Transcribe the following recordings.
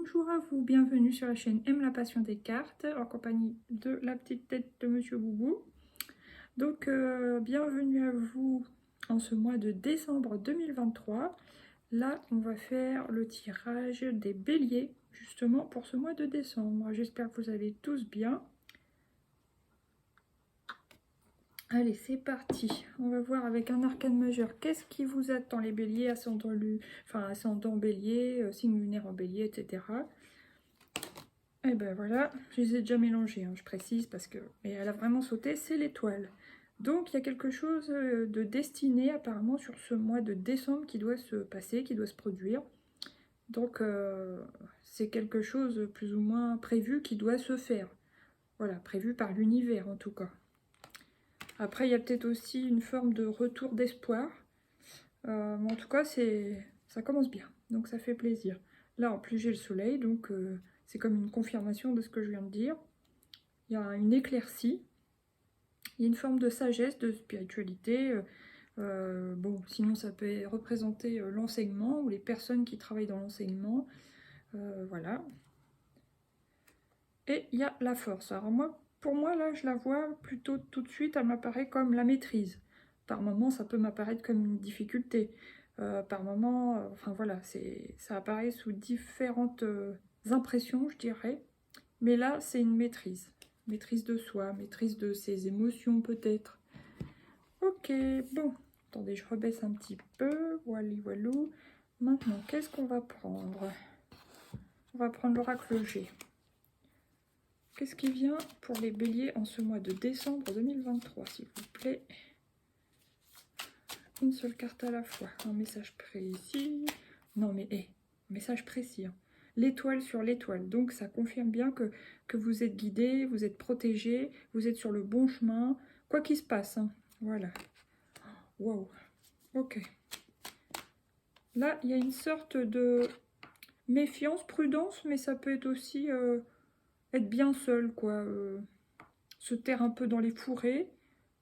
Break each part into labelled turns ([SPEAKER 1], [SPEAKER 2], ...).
[SPEAKER 1] Bonjour à vous, bienvenue sur la chaîne Aime la passion des cartes en compagnie de la petite tête de Monsieur Boubou. Donc bienvenue à vous en ce mois de décembre 2023. Là on va faire le tirage des béliers justement pour ce mois de décembre. J'espère que vous allez tous bien. Allez, c'est parti. On va voir avec un arcane majeur qu'est-ce qui vous attend les béliers, ascendant bélier, signe lunaire en bélier, etc. Et ben voilà, je les ai déjà mélangés, hein, je précise, parce que... Et elle a vraiment sauté, c'est l'étoile. Donc il y a quelque chose de destiné apparemment sur ce mois de décembre qui doit se passer, qui doit se produire. Donc c'est quelque chose plus ou moins prévu qui doit se faire. Voilà, prévu par l'univers en tout cas. Après il y a peut-être aussi une forme de retour d'espoir. Mais en tout cas ça commence bien, donc ça fait plaisir. Là en plus j'ai le soleil, donc... c'est comme une confirmation de ce que je viens de dire. Il y a une éclaircie, il y a une forme de sagesse, de spiritualité. Bon, sinon ça peut représenter l'enseignement ou les personnes qui travaillent dans l'enseignement. Voilà. Et il y a la force. Alors moi, pour moi, là, je la vois plutôt tout de suite, elle m'apparaît comme la maîtrise. Par moments, ça peut m'apparaître comme une difficulté. Par moments, enfin voilà, ça apparaît sous différentes impressions, je dirais. Mais là, c'est une maîtrise. Maîtrise de soi, maîtrise de ses émotions peut-être. Ok, bon. Attendez, je rebaisse un petit peu. Voilà, voilà. Maintenant, qu'est-ce qu'on va prendre? On va prendre l'oracle G. Qu'est-ce qui vient pour les béliers en ce mois de décembre 2023, s'il vous plaît? Une seule carte à la fois. Un message précis. Non, mais message précis. Hein. L'étoile sur l'étoile. Donc, ça confirme bien que vous êtes guidé, vous êtes protégé, vous êtes sur le bon chemin. Quoi qu'il se passe. Hein. Voilà. Wow. Ok. Là, il y a une sorte de méfiance, prudence, mais ça peut être aussi être bien seul, quoi. Se taire un peu dans les fourrés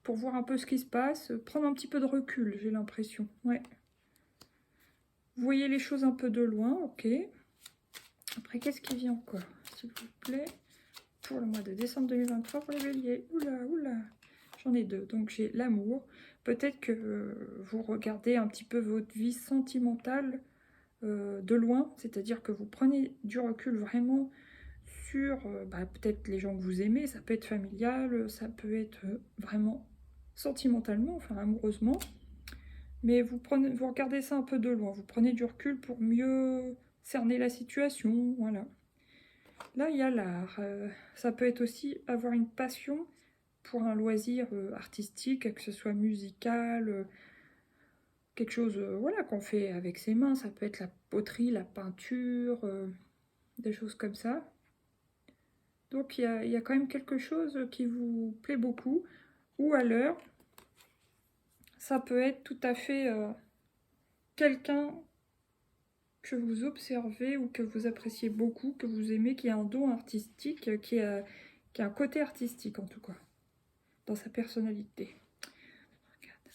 [SPEAKER 1] pour voir un peu ce qui se passe. Prendre un petit peu de recul, j'ai l'impression. Ouais. Vous voyez les choses un peu de loin, ok. Après, qu'est-ce qui vient encore, s'il vous plaît, pour le mois de décembre 2023 pour les béliers? Oula, oula. J'en ai deux. Donc, j'ai l'amour. Peut-être que vous regardez un petit peu votre vie sentimentale de loin, c'est-à-dire que vous prenez du recul vraiment sur peut-être les gens que vous aimez, ça peut être familial, ça peut être vraiment sentimentalement, enfin amoureusement, mais vous regardez ça un peu de loin, vous prenez du recul pour mieux cerner la situation, voilà. Là, il y a l'art, ça peut être aussi avoir une passion pour un loisir artistique, que ce soit musical, quelque chose voilà, qu'on fait avec ses mains, ça peut être la poterie, la peinture, des choses comme ça. Donc il y a quand même quelque chose qui vous plaît beaucoup. Ou alors, ça peut être tout à fait quelqu'un que vous observez ou que vous appréciez beaucoup, que vous aimez, qui a un don artistique, qui a un côté artistique en tout cas, dans sa personnalité.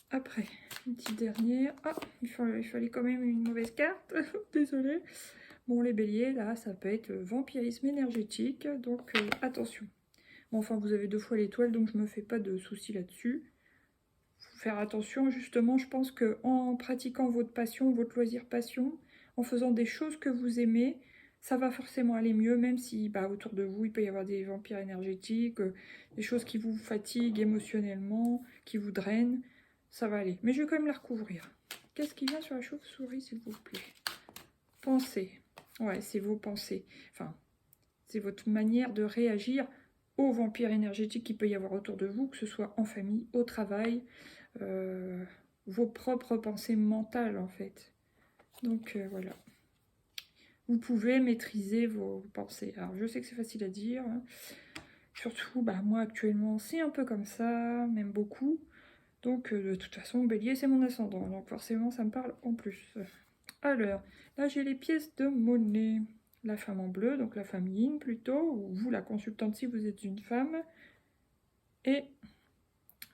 [SPEAKER 1] Après, une petite dernière. Ah, il fallait quand même une mauvaise carte. Désolée. Bon, les béliers, là, ça peut être vampirisme énergétique. Donc, attention. Bon, enfin, vous avez 2 fois l'étoile, donc je me fais pas de soucis là-dessus. Faut faire attention, justement. Je pense qu'en pratiquant votre passion, votre loisir passion, en faisant des choses que vous aimez, ça va forcément aller mieux, même si autour de vous, il peut y avoir des vampires énergétiques, des choses qui vous fatiguent émotionnellement, qui vous drainent. Ça va aller. Mais je vais quand même la recouvrir. Qu'est-ce qui vient sur la chauve-souris, s'il vous plaît? Pensez. Ouais, c'est vos pensées. Enfin, c'est votre manière de réagir aux vampires énergétiques qu'il peut y avoir autour de vous, que ce soit en famille, au travail, vos propres pensées mentales, en fait. Donc, voilà. Vous pouvez maîtriser vos pensées. Alors, je sais que c'est facile à dire. Hein. Surtout, moi, actuellement, c'est un peu comme ça, même beaucoup. Donc, de toute façon, bélier, c'est mon ascendant. Donc, forcément, ça me parle en plus. Alors, là, j'ai les pièces de monnaie. La femme en bleu, donc la femme yin plutôt, ou vous, la consultante, si vous êtes une femme. Et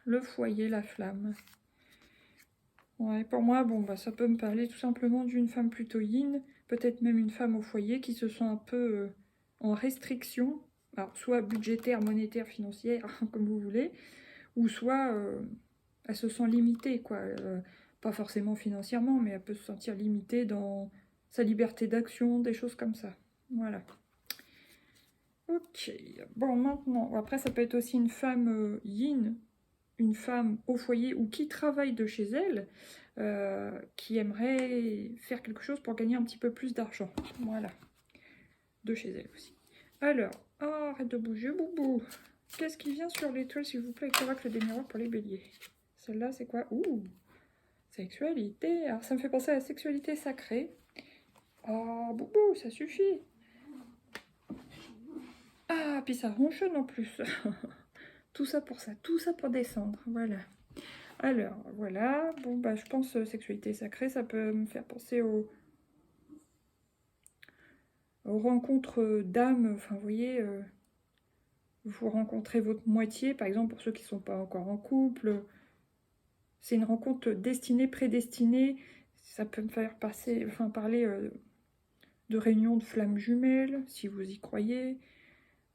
[SPEAKER 1] le foyer, la flamme. Ouais, pour moi, ça peut me parler tout simplement d'une femme plutôt yin. peut-être même une femme au foyer qui se sent un peu en restriction, alors soit budgétaire, monétaire, financière, comme vous voulez, ou soit elle se sent limitée, quoi. Pas forcément financièrement, mais elle peut se sentir limitée dans sa liberté d'action, des choses comme ça. Voilà. Ok, bon maintenant, après ça peut être aussi une femme yin, une femme au foyer ou qui travaille de chez elle, qui aimerait faire quelque chose pour gagner un petit peu plus d'argent. Voilà, de chez elle aussi. Alors, oh, arrête de bouger, boubou. Qu'est-ce qui vient sur l'étoile, s'il vous plaît, avec l'oracle des miroirs pour les béliers? Celle-là, c'est quoi? Ouh, sexualité. Alors, ça me fait penser à la sexualité sacrée. Oh, boubou, ça suffit. Ah, puis ça ronchonne en plus. Tout ça pour descendre, voilà. Alors, voilà, bon, bah, je pense sexualité sacrée, ça peut me faire penser aux rencontres d'âmes, enfin, vous voyez, vous rencontrez votre moitié, par exemple, pour ceux qui ne sont pas encore en couple, c'est une rencontre destinée, prédestinée, ça peut me faire passer, enfin, parler de réunion de flammes jumelles, si vous y croyez.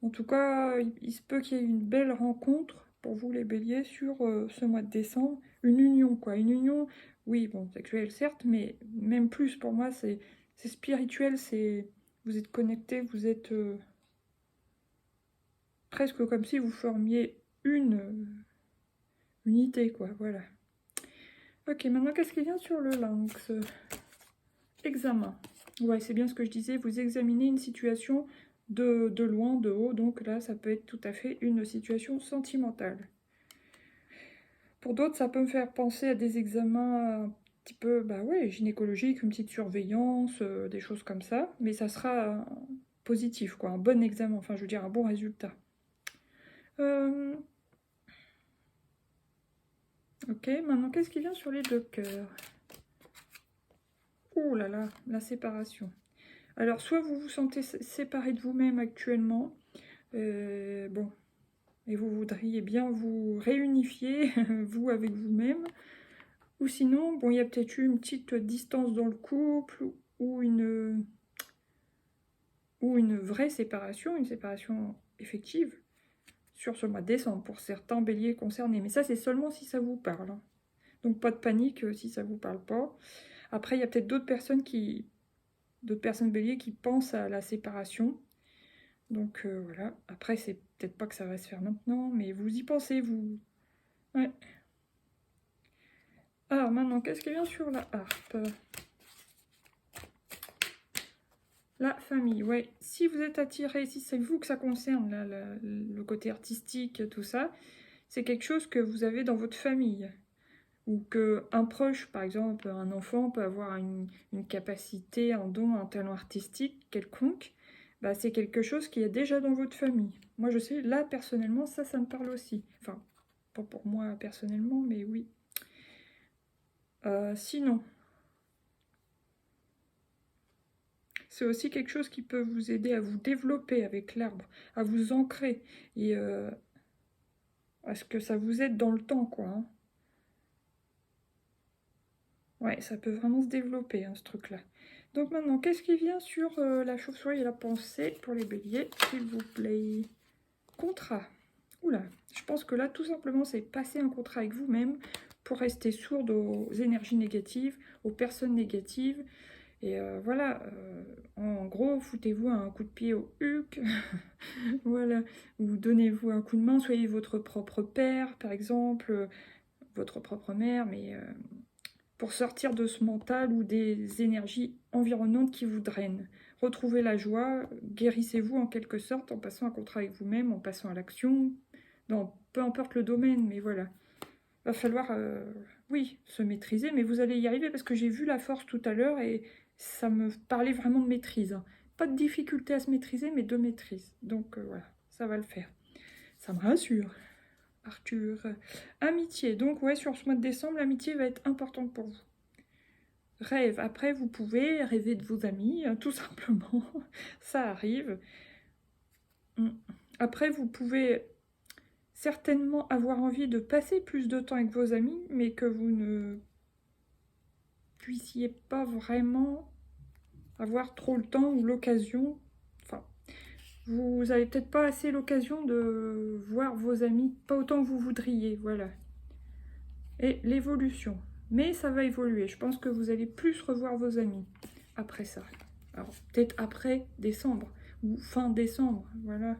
[SPEAKER 1] En tout cas, il se peut qu'il y ait une belle rencontre pour vous les béliers sur ce mois de décembre. Une union, quoi. Une union, oui, bon, sexuelle certes, mais même plus pour moi, c'est spirituel, c'est vous êtes connectés, vous êtes presque comme si vous formiez une unité, quoi, voilà. Ok, maintenant, qu'est-ce qui vient sur le lynx? Examen. Ouais, c'est bien ce que je disais, vous examinez une situation de loin, de haut, donc là, ça peut être tout à fait une situation sentimentale. Pour d'autres, ça peut me faire penser à des examens un petit peu, bah ouais, gynécologiques, une petite surveillance, des choses comme ça, mais ça sera positif, quoi, un bon examen, enfin, je veux dire, un bon résultat. Ok, maintenant, qu'est-ce qui vient sur les deux cœurs? Oh là là, la séparation. Alors, soit vous vous sentez séparé de vous-même actuellement, bon, et vous voudriez bien vous réunifier, vous avec vous-même, ou sinon, bon, il y a peut-être eu une petite distance dans le couple, ou une vraie séparation, une séparation effective, sur ce mois de décembre, pour certains béliers concernés. Mais ça, c'est seulement si ça vous parle. Hein. Donc, pas de panique si ça vous parle pas. Après, il y a peut-être d'autres personnes béliers qui pensent à la séparation. Donc voilà, après c'est peut-être pas que ça va se faire maintenant, mais vous y pensez, vous. Ouais. Alors maintenant, qu'est-ce qui vient sur la harpe? La famille, ouais. Si vous êtes attiré, si c'est vous que ça concerne, le côté artistique, tout ça, c'est quelque chose que vous avez dans votre famille. Ou qu'un proche, par exemple, un enfant peut avoir une capacité, un don, un talent artistique quelconque, bah, c'est quelque chose qui est déjà dans votre famille. Moi, je sais, là, personnellement, ça me parle aussi. Enfin, pas pour moi personnellement, mais oui. Sinon, c'est aussi quelque chose qui peut vous aider à vous développer avec l'arbre, à vous ancrer, et à ce que ça vous aide dans le temps, quoi. Hein. Ouais, ça peut vraiment se développer, hein, ce truc-là. Donc maintenant, qu'est-ce qui vient sur la chauve-souris et la pensée pour les béliers, s'il vous plaît? Contrat. Oula, je pense que là, tout simplement, c'est passer un contrat avec vous-même pour rester sourde aux énergies négatives, aux personnes négatives. Et voilà, en gros, foutez-vous un coup de pied au huc. Voilà, ou donnez-vous un coup de main, soyez votre propre père, par exemple, votre propre mère, mais pour sortir de ce mental ou des énergies environnantes qui vous drainent. Retrouvez la joie, guérissez-vous en quelque sorte en passant un contrat avec vous-même, en passant à l'action, dans peu importe le domaine, mais voilà. Va falloir, oui, se maîtriser, mais vous allez y arriver parce que j'ai vu la force tout à l'heure et ça me parlait vraiment de maîtrise. Hein. Pas de difficulté à se maîtriser, mais de maîtrise. Donc voilà, ça va le faire. Ça me rassure. Arthur. Amitié. Donc ouais, sur ce mois de décembre, l'amitié va être importante pour vous. Rêve. Après, vous pouvez rêver de vos amis, tout simplement. Ça arrive. Après, vous pouvez certainement avoir envie de passer plus de temps avec vos amis, mais que vous ne puissiez pas vraiment avoir trop le temps ou l'occasion. Enfin, vous n'avez peut-être pas assez l'occasion de voir vos amis, pas autant que vous voudriez, voilà. Et l'évolution. Mais ça va évoluer. Je pense que vous allez plus revoir vos amis après ça. Alors, peut-être après décembre ou fin décembre, voilà.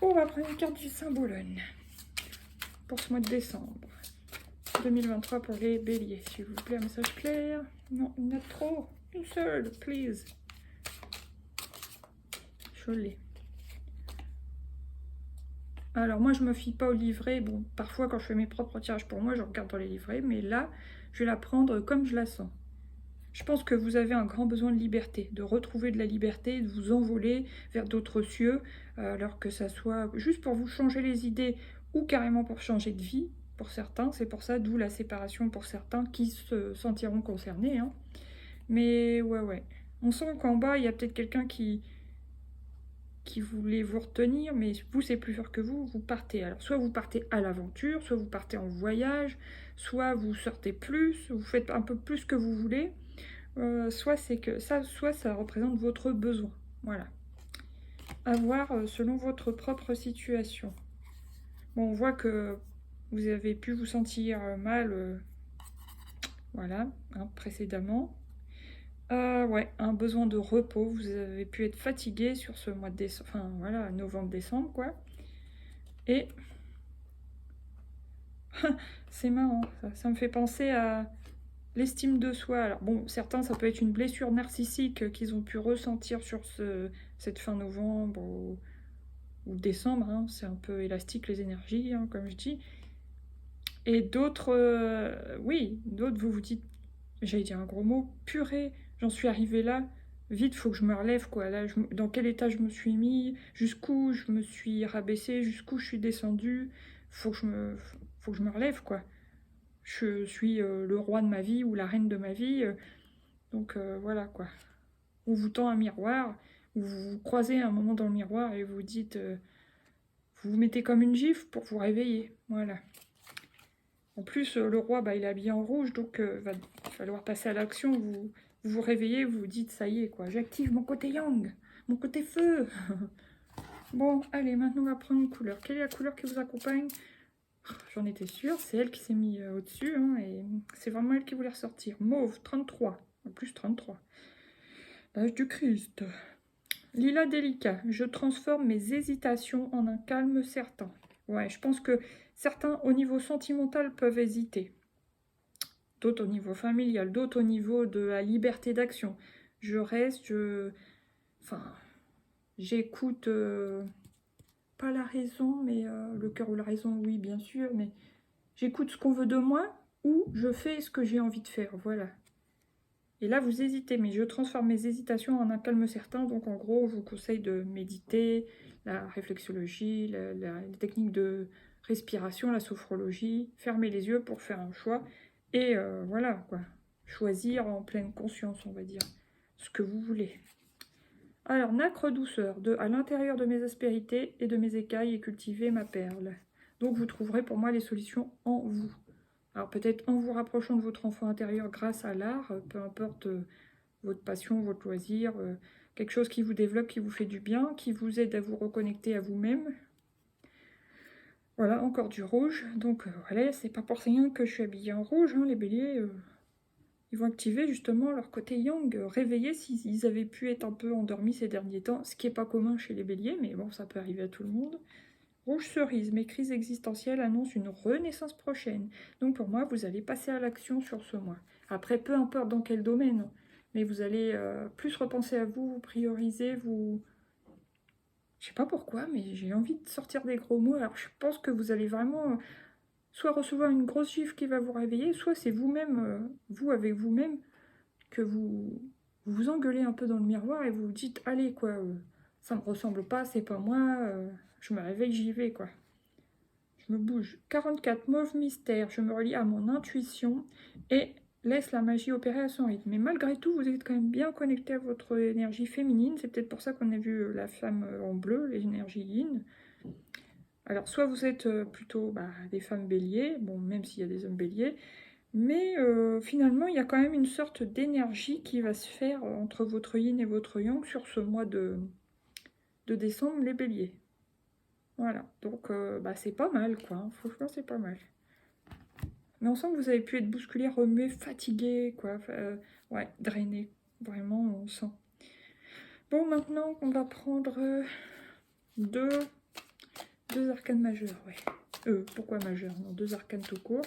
[SPEAKER 1] On va prendre une carte du Saint-Bologne pour ce mois de décembre 2023 pour les béliers. S'il vous plaît, un message clair. Non, il y en a trop. Une seule, please. Je l'ai. Alors moi, je me fie pas au livret. Bon, parfois, quand je fais mes propres tirages pour moi, je regarde dans les livrets. Mais là, je vais la prendre comme je la sens. Je pense que vous avez un grand besoin de liberté, de retrouver de la liberté, de vous envoler vers d'autres cieux, alors que ça soit juste pour vous changer les idées ou carrément pour changer de vie, pour certains. C'est pour ça, d'où la séparation pour certains qui se sentiront concernés. Hein. Mais ouais. On sent qu'en bas, il y a peut-être quelqu'un qui voulait vous retenir, mais vous, c'est plus fort que vous partez. Alors, soit vous partez à l'aventure, soit vous partez en voyage, soit vous sortez plus, vous faites un peu plus que vous voulez. Soit c'est que ça, soit ça représente votre besoin. Voilà. À voir selon votre propre situation. Bon, on voit que vous avez pu vous sentir mal, voilà, hein, précédemment. Ouais, un besoin de repos. Vous avez pu être fatigué sur ce mois de décembre, enfin voilà, novembre-décembre, quoi. Et c'est marrant, ça me fait penser à l'estime de soi. Alors bon, certains, ça peut être une blessure narcissique qu'ils ont pu ressentir sur cette fin novembre ou décembre. Hein. C'est un peu élastique les énergies, hein, comme je dis. Et d'autres, oui, d'autres, vous vous dites, j'allais dire un gros mot, purée, j'en suis arrivée là, vite, faut que je me relève, quoi. Là, dans quel état je me suis mis, jusqu'où je me suis rabaissée, jusqu'où je suis descendue, faut que je me relève, quoi. Je suis le roi de ma vie ou la reine de ma vie, donc voilà, quoi. On vous tend un miroir, ou vous vous croisez un moment dans le miroir et vous dites, vous vous mettez comme une gifle pour vous réveiller, voilà. En plus, le roi, bah, il est habillé en rouge, donc il va falloir passer à l'action. Vous réveillez, vous vous dites, ça y est, quoi, j'active mon côté yang, mon côté feu. Bon, allez, maintenant on va prendre une couleur. Quelle est la couleur qui vous accompagne? J'en étais sûre, c'est elle qui s'est mise au-dessus, hein, et c'est vraiment elle qui voulait ressortir. Mauve, 33, en plus 33. L'âge du Christ. Lilas délicat, je transforme mes hésitations en un calme certain. Ouais, je pense que certains, au niveau sentimental, peuvent hésiter. D'autres au niveau familial, d'autres au niveau de la liberté d'action. Je reste, enfin, j'écoute, pas la raison, mais le cœur ou la raison, oui, bien sûr, mais j'écoute ce qu'on veut de moi ou je fais ce que j'ai envie de faire, voilà. Et là, vous hésitez, mais je transforme mes hésitations en un calme certain. Donc, en gros, je vous conseille de méditer, la réflexologie, les techniques de respiration, la sophrologie. Fermez les yeux pour faire un choix. Et voilà, quoi. Choisir en pleine conscience, on va dire, ce que vous voulez. Alors, nacre douceur, à l'intérieur de mes aspérités et de mes écailles et cultiver ma perle. Donc, vous trouverez pour moi les solutions en vous. Alors peut-être en vous rapprochant de votre enfant intérieur grâce à l'art, peu importe votre passion, votre loisir, quelque chose qui vous développe, qui vous fait du bien, qui vous aide à vous reconnecter à vous-même. Voilà, encore du rouge. Donc voilà, c'est pas pour rien que je suis habillée en rouge. Hein, les béliers, ils vont activer justement leur côté yang, réveiller s'ils avaient pu être un peu endormis ces derniers temps, ce qui n'est pas commun chez les béliers, mais bon, ça peut arriver à tout le monde. Rouge cerise, mes crises existentielles annoncent une renaissance prochaine. Donc pour moi, vous allez passer à l'action sur ce mois. Après, peu importe dans quel domaine, mais vous allez plus repenser à vous, vous prioriser, vous... Je sais pas pourquoi, mais j'ai envie de sortir des gros mots. Alors je pense que vous allez vraiment soit recevoir une grosse gifle qui va vous réveiller, soit c'est vous-même, vous avec vous-même, que vous engueulez un peu dans le miroir et vous vous dites, allez quoi, ça me ressemble pas, c'est pas moi, je me réveille, j'y vais quoi. Je me bouge. 44, mauve mystère. Je me relie à mon intuition et laisse la magie opérer à son rythme. Mais malgré tout, vous êtes quand même bien connecté à votre énergie féminine. C'est peut-être pour ça qu'on a vu la femme en bleu, l'énergie yin. Alors, soit vous êtes plutôt des femmes béliers, bon, même s'il y a des hommes béliers, Mais finalement, il y a quand même une sorte d'énergie qui va se faire entre votre yin et votre yang sur ce mois de décembre, les béliers. Voilà, donc bah, c'est pas mal, quoi. Hein. Franchement, c'est pas mal. Mais on sent que vous avez pu être bousculé, remué, fatigué, quoi. Ouais, drainé. Vraiment, on sent. Bon, maintenant, on va prendre deux arcanes majeures, ouais. Pourquoi majeures? Non, deux arcanes tout court.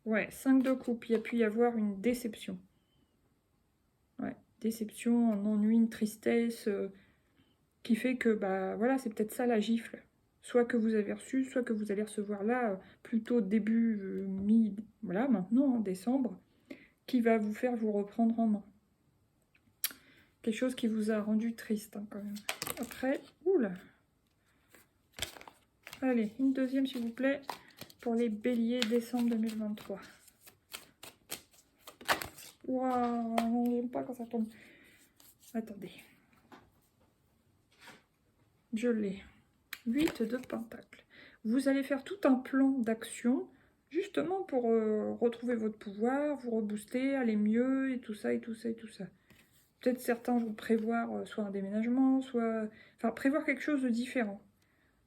[SPEAKER 1] Ouais, 5 de coupe. Il y a pu y avoir une déception. Ouais, déception, un ennui, une tristesse, qui fait que, bah voilà, c'est peut-être ça la gifle. Soit que vous avez reçu, soit que vous allez recevoir là, plutôt début, voilà, maintenant, en décembre, qui va vous faire vous reprendre en main. Quelque chose qui vous a rendu triste, hein, quand même. Après, oula. Allez, une deuxième, s'il vous plaît, pour les béliers, décembre 2023. Waouh, j'aime pas quand ça tombe. Attendez. Je l'ai. 8 de pentacles. Vous allez faire tout un plan d'action, justement pour retrouver votre pouvoir, vous rebooster, aller mieux, et tout ça, et tout ça, et tout ça. Peut-être certains vont prévoir soit un déménagement, soit... Enfin, prévoir quelque chose de différent.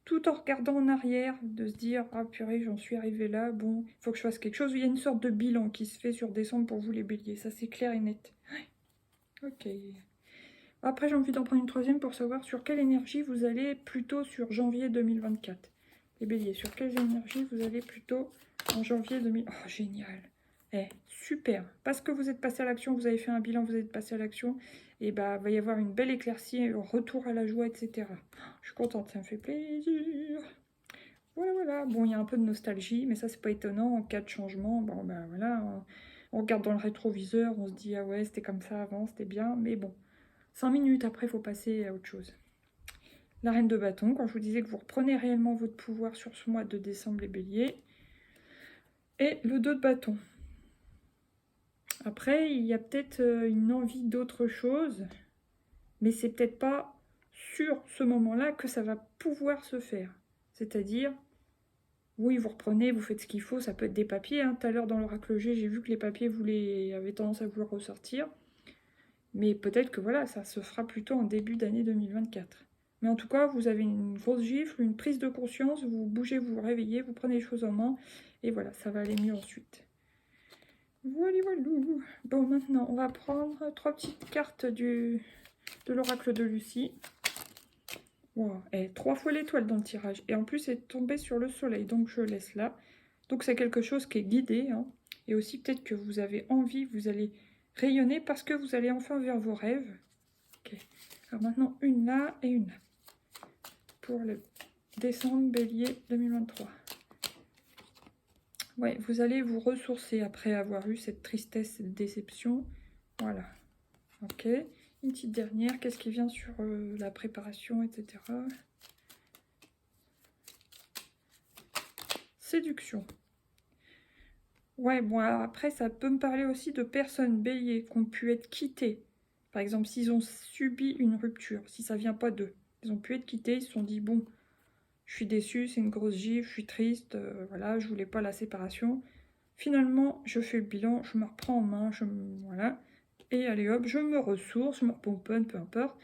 [SPEAKER 1] Tout en regardant en arrière, de se dire « Ah purée, j'en suis arrivé là, bon, il faut que je fasse quelque chose. » Il y a une sorte de bilan qui se fait sur décembre pour vous les béliers, ça c'est clair et net. Ok. Après, j'ai envie d'en prendre une troisième pour savoir sur quelle énergie vous allez plutôt sur janvier 2024. Les béliers, sur quelles énergies vous allez plutôt en janvier 2024. Oh, génial. Super. Parce que vous êtes passé à l'action, vous avez fait un bilan, vous êtes passé à l'action, et bah, va y avoir une belle éclaircie, un retour à la joie, etc. Je suis contente, ça me fait plaisir. Voilà, voilà. Bon, il y a un peu de nostalgie, mais ça, c'est pas étonnant. En cas de changement, bon, ben voilà, on regarde dans le rétroviseur, on se dit, ah ouais, c'était comme ça avant, c'était bien, mais bon. 5 minutes après, il faut passer à autre chose. La reine de bâton, quand je vous disais que vous reprenez réellement votre pouvoir sur ce mois de décembre, les béliers. Et le 2 de bâton. Après, il y a peut-être une envie d'autre chose, mais c'est peut-être pas sur ce moment-là que ça va pouvoir se faire. C'est-à-dire, oui, vous reprenez, vous faites ce qu'il faut, ça peut être des papiers. Hein. Tout à l'heure, dans l'oracle G, j'ai vu que les papiers, vous avez tendance à vouloir ressortir. Mais peut-être que voilà, ça se fera plutôt en début d'année 2024. Mais en tout cas, vous avez une grosse gifle, une prise de conscience, vous bougez, vous vous réveillez, vous prenez les choses en main, et voilà, ça va aller mieux ensuite. Voilà, voilà. Bon, maintenant, on va prendre 3 petites cartes de l'oracle de Lucie. Wow. 3 fois l'étoile dans le tirage. Et en plus, c'est tombé sur le soleil, donc je laisse là. Donc c'est quelque chose qui est guidé. Hein. Et aussi peut-être que vous avez envie, vous allez rayonner parce que vous allez enfin vers vos rêves. Ok. Alors maintenant, une là et une là. Pour le décembre bélier 2023. Ouais, vous allez vous ressourcer après avoir eu cette tristesse, cette déception. Voilà. Ok. Une petite dernière. Qu'est-ce qui vient sur la préparation, etc. Séduction. Ouais, bon, après, ça peut me parler aussi de personnes béliers qui ont pu être quittées. Par exemple, s'ils ont subi une rupture, si ça vient pas d'eux. Ils ont pu être quittés, ils se sont dit, bon, je suis déçue, c'est une grosse gifle, je suis triste, voilà, je voulais pas la séparation. Finalement, je fais le bilan, je me reprends en main, voilà. Et allez hop, je me ressource, je me repomponne, peu importe.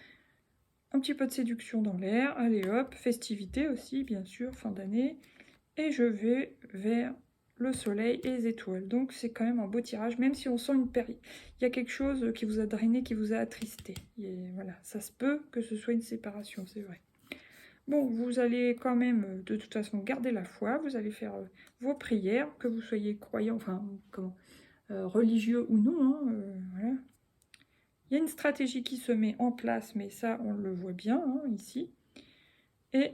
[SPEAKER 1] Un petit peu de séduction dans l'air, allez hop, festivité aussi, bien sûr, fin d'année. Et je vais vers le soleil et les étoiles. Donc c'est quand même un beau tirage, même si on sent une période. Il y a quelque chose qui vous a drainé, qui vous a attristé. Et voilà, ça se peut que ce soit une séparation, c'est vrai. Bon, vous allez quand même, de toute façon, garder la foi. Vous allez faire vos prières, que vous soyez croyant, enfin, religieux ou non. Hein, voilà. Il y a une stratégie qui se met en place, mais ça, on le voit bien hein, ici. Et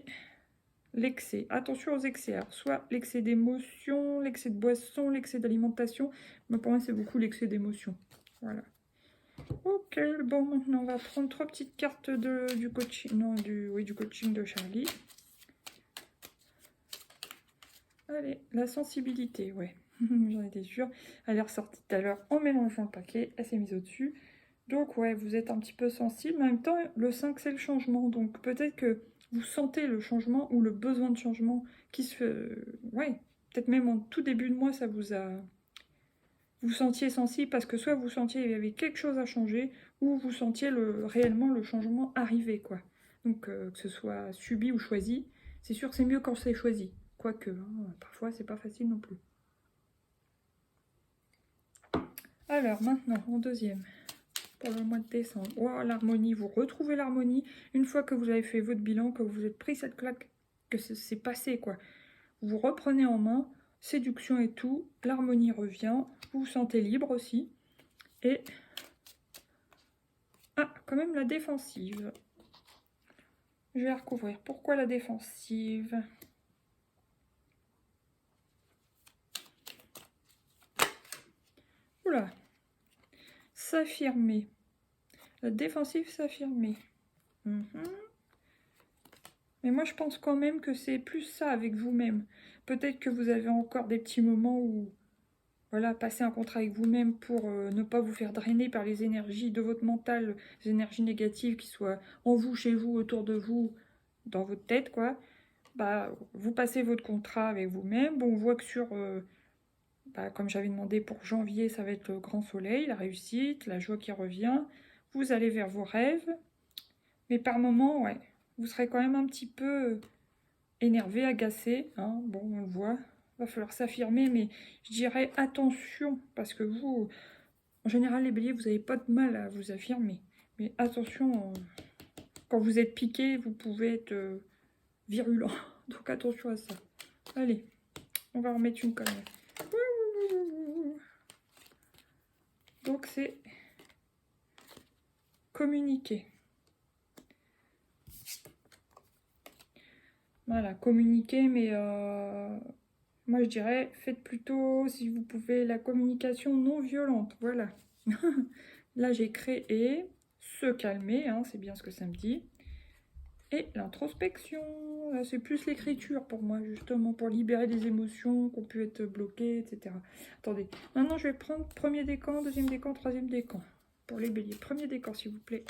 [SPEAKER 1] l'excès. Attention aux excès. Alors, soit l'excès d'émotion, l'excès de boisson, l'excès d'alimentation. Mais pour moi, c'est beaucoup l'excès d'émotion. Voilà. Ok, bon, maintenant, on va prendre 3 petites cartes du coaching. Non, du coaching de Charlie. Allez, la sensibilité, ouais. J'en étais sûre. Elle est ressortie tout à l'heure en mélangeant le paquet. Elle s'est mise au-dessus. Donc, ouais, vous êtes un petit peu sensible. Mais en même temps, le 5, c'est le changement. Donc, peut-être que vous sentez le changement ou le besoin de changement qui se fait... Ouais, peut-être même en tout début de mois, ça vous a vous sentiez sensible parce que soit vous sentiez qu'il y avait quelque chose à changer, ou vous sentiez réellement le changement arriver, quoi. Donc, que ce soit subi ou choisi, c'est sûr que c'est mieux quand c'est choisi. Quoique, hein, parfois, c'est pas facile non plus. Alors, maintenant, en deuxième, pour le mois de décembre. Oh, l'harmonie, vous retrouvez l'harmonie une fois que vous avez fait votre bilan, que vous êtes pris cette claque, que c'est passé, quoi. Vous reprenez en main, séduction et tout, l'harmonie revient, vous vous sentez libre aussi. Et... ah, quand même la défensive. Je vais recouvrir. Pourquoi la défensive? Oula. S'affirmer. La défensive s'affirmer. Mais moi, je pense quand même que c'est plus ça avec vous-même. Peut-être que vous avez encore des petits moments où, voilà, passer un contrat avec vous-même pour ne pas vous faire drainer par les énergies de votre mental, les énergies négatives qui soient en vous, chez vous, autour de vous, dans votre tête, quoi. Bah, vous passez votre contrat avec vous-même. Bon, on voit que sur, comme j'avais demandé pour janvier, ça va être le grand soleil, la réussite, la joie qui revient. Vous allez vers vos rêves. Mais par moments, ouais, vous serez quand même un petit peu énervé, agacé. Hein. Bon, on le voit. Va falloir s'affirmer, mais je dirais attention, parce que vous, en général, les béliers, vous n'avez pas de mal à vous affirmer. Mais attention, quand vous êtes piqué, vous pouvez être virulent. Donc attention à ça. Allez, on va remettre une colle. Donc c'est communiquer. Voilà, communiquer, mais moi je dirais, faites plutôt, si vous pouvez, la communication non violente. Voilà. Là j'ai créé, se calmer, hein, c'est bien ce que ça me dit. Et l'introspection, là c'est plus l'écriture pour moi, justement, pour libérer des émotions qu'on peut être bloquées, etc. Attendez, maintenant je vais prendre premier décan, deuxième décan, troisième décan. Pour les béliers, premier décan s'il vous plaît.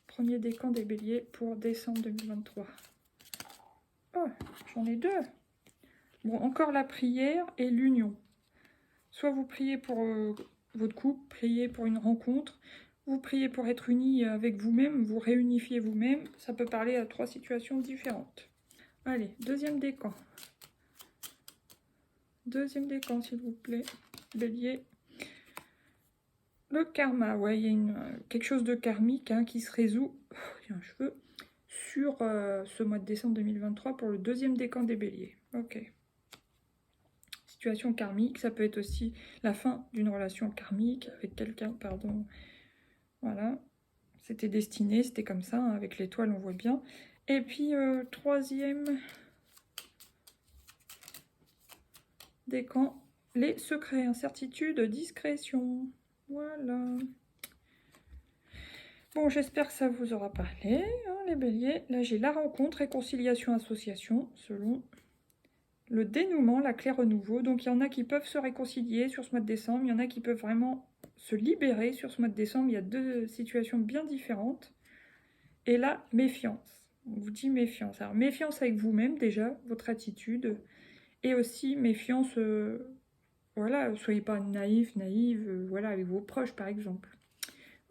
[SPEAKER 1] Premier décan des béliers pour décembre 2023. Oh, j'en ai deux. Bon, encore la prière et l'union. Soit vous priez pour votre couple, priez pour une rencontre, vous priez pour être unis avec vous-même, vous réunifiez vous-même. Ça peut parler à 3 situations différentes. Allez, deuxième décan. Deuxième décan, s'il vous plaît. Bélier. Le karma, ouais, il y a quelque chose de karmique hein, qui se résout. Il y a un cheveu. Sur ce mois de décembre 2023 pour le deuxième décan des béliers. Ok. Situation karmique, ça peut être aussi la fin d'une relation karmique avec quelqu'un, pardon. Voilà. C'était destiné, c'était comme ça, hein, avec l'étoile on voit bien. Et puis troisième décan, les secrets, incertitude, discrétion. Voilà. Bon, j'espère que ça vous aura parlé, hein, les béliers. Là, j'ai la rencontre, réconciliation, association, selon le dénouement, la clé renouveau. Donc, il y en a qui peuvent se réconcilier sur ce mois de décembre. Il y en a qui peuvent vraiment se libérer sur ce mois de décembre. Il y a 2 situations bien différentes. Et là, méfiance. On vous dit méfiance. Alors, méfiance avec vous-même, déjà, votre attitude. Et aussi, méfiance, voilà, soyez pas naïf, naïve, voilà, avec vos proches, par exemple.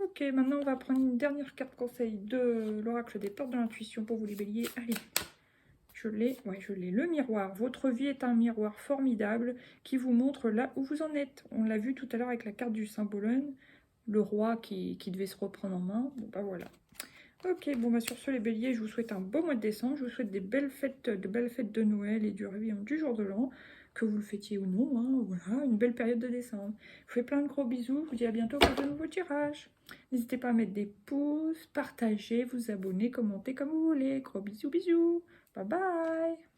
[SPEAKER 1] Ok, maintenant on va prendre une dernière carte conseil de l'oracle des portes de l'intuition pour vous les béliers. Allez, je l'ai, ouais je l'ai, le miroir. Votre vie est un miroir formidable qui vous montre là où vous en êtes. On l'a vu tout à l'heure avec la carte du Saint-Bologne, le roi qui devait se reprendre en main. Bon bah voilà. Ok, bon bah sur ce les béliers, je vous souhaite un beau mois de décembre, je vous souhaite de belles fêtes de Noël et du réveillon du jour de l'an, que vous le fêtiez ou non, hein, voilà, une belle période de décembre. Je vous fais plein de gros bisous, je vous dis à bientôt pour de nouveaux tirages. N'hésitez pas à mettre des pouces, partager, vous abonner, commenter comme vous voulez. Gros bisous, bisous. Bye bye.